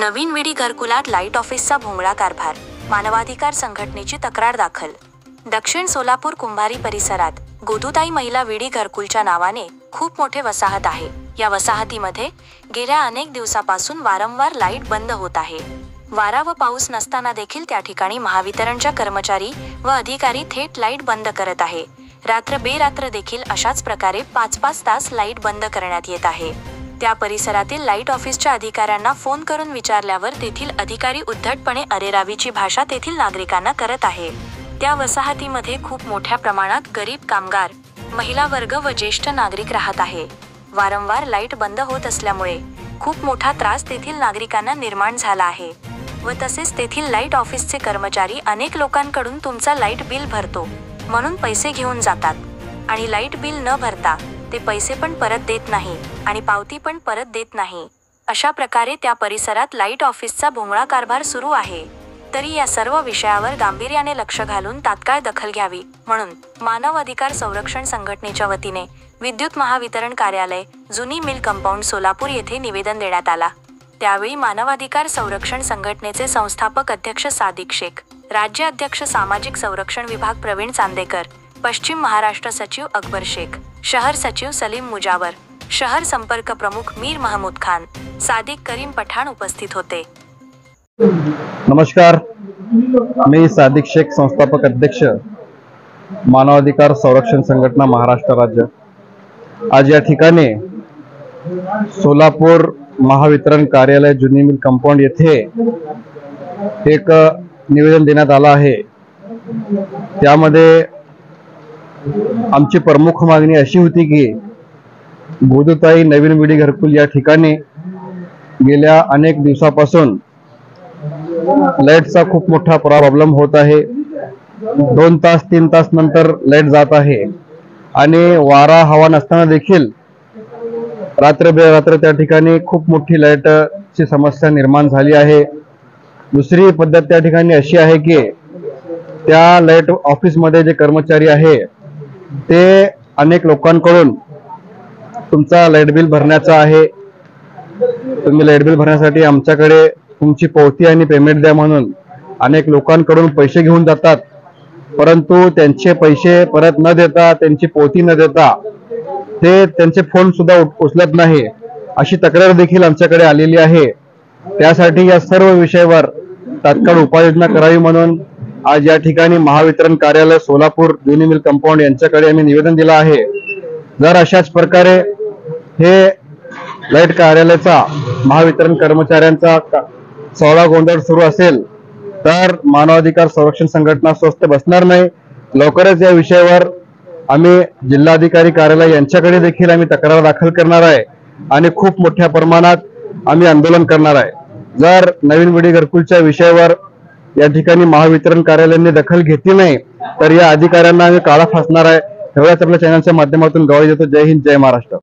नवीन विडी घरकुलात लाईट ऑफिसचा भोंगळा कारभार, मानवाधिकार संघटनेची तक्रार दाखल। दक्षिण सोलापूर कुंभारी परिसरात गोदूताई महिला विडी घरकुलच्या नावाने खूप मोठे वसाहत आहे। या वसाहतीमध्ये गेल्या अनेक दिवसापासून वारंवार लाईट बंद होत आहे। वारा व पाऊस नसताना देखील त्या ठिकाणी महावितरणच्या कर्मचारी व अधिकारी थेट लाईट बंद करत आहे। रात्र बेरात्र देखील अशाच प्रकारे 5-5 तास लाईट बंद करण्यात येत आहे। त्या परिसरातील लाईट ऑफिसच्या अधिकाऱ्यांना फोन करून विचारल्यावर तेथील अधिकारी उद्धटपणे अरेरावीची भाषा तेथील नागरिकांना करत आहे। त्या वसाहतीमध्ये खूप मोठ्या प्रमाणात गरीब कामगार, महिला वर्ग व ज्येष्ठ नागरिक राहत आहे। वारंवार लाईट बंद होत असल्यामुळे खूप मोठा त्रास तेथील नागरिकांना निर्माण झाला आहे व तसेच तेथील लाईट ऑफिसचे कर्मचारी अनेक लोकांकडून तुमचा लाईट बिल भरतो म्हणून पैसे घेऊन जातात आणि लाईट बिल न भरता ते पैसे पण परत देत नाही आणि पावती पण परत देत नाही। अशा प्रकारे त्या परिसरात लाईट ऑफिसचा भोंगळा कारभार सुरू आहे। तरी या सर्व विषयावर गांभीर्याने लक्ष घालून तात्काळ दखल घ्यावी म्हणून मानव अधिकार संरक्षण संघटनेच्या वतीने विद्युत महावितरण कार्यालय, जुनी मिल कंपाऊंड, सोलापूर येथे निवेदन देण्यात आला। त्यावेळी मानवाधिकार संरक्षण संघटनेचे संस्थापक अध्यक्ष सादिक शेख, राज्य अध्यक्ष सामाजिक संरक्षण विभाग प्रवीण चांदेकर, पश्चिम महाराष्ट्र सचिव अकबर शेख, शहर सचिव सलीम मुजावर, शहर संपर्क प्रमुख मीर महमूद खान, सादिक करीम पठाण उपस्थित होते। नमस्कार, मी सादिक शेख, संस्थापक अध्यक्ष मानवाधिकार संरक्षण संघटना महाराष्ट्र राज्य। आज या ठिकाणी सोलापूर महावितरण कार्यालय, जुनी मिल कंपाऊंड येथे एक निवेदन देण्यात आलं आहे। त्यामध्ये आमची प्रमुख मागणी अशी होती की गोदूताई नवीन विडी घरकुल या ठिकाणी गेल्या अनेक दिवसापासून लाईटचा खूप मोठा प्रॉब्लेम होत आहे। 2 तास 3 तास नंतर लाईट जात आहे आणि वारा हवा नसताना देखील रात्र बेरात्र त्या ठिकाणी खूप मोठी लाईटची समस्या निर्माण झाली आहे। दुसरी पद्धत त्या ठिकाणी अशी आहे की त्या लाईट ऑफिस मध्ये जे कर्मचारी आहे ते अनेक लोकांकडून तुमचा लाईट बिल भरण्याचा आहे, तुम्ही लाईट बिल भरण्यासाठी आमच्याकडे तुमची पावती आणि पेमेंट द्या म्हणून अनेक लोकांकडून पैसे घेऊन जातात। परंतु त्यांचे पैसे परत न देता, त्यांची पावती न देता ते त्यांचे फोन सुद्धा उचलत नाही, अशी तक्रार देखील आमच्याकडे आलेली आहे। त्यासाठी या सर्व विषयावर तात्काळ उपाययोजना करावी म्हणून आज या ठिकाणी महावितरण कार्यालय सोलापूर, जुनी मिल कंपाऊंड यांच्याकडे आम्ही निवेदन दिलं आहे। जर अशाच प्रकारे हे लाईट कार्यालयाचा महावितरण कर्मचाऱ्यांचा सोळा गोंधळ सुरू असेल तर मानवाधिकार संरक्षण संघटना स्वस्थ बसणार नाही। लवकरच या विषयावर आम्ही जिल्हाधिकारी कार्यालय यांच्याकडे देखील आम्ही तक्रार दाखल करणार आहे आणि खूप मोठ्या प्रमाणात आम्ही आंदोलन करणार आहे। जर नवीन विडी घरकुलच्या विषयावर या ठिकाणी महावितरण कार्यालयाने दखल घेतली नाही तर या अधिकाऱ्यांना आम्ही काळा फासणार आहे। एवढ्याच आपल्या चॅनलच्या माध्यमातून ग्वाही देतो। जय हिंद, जय महाराष्ट्र।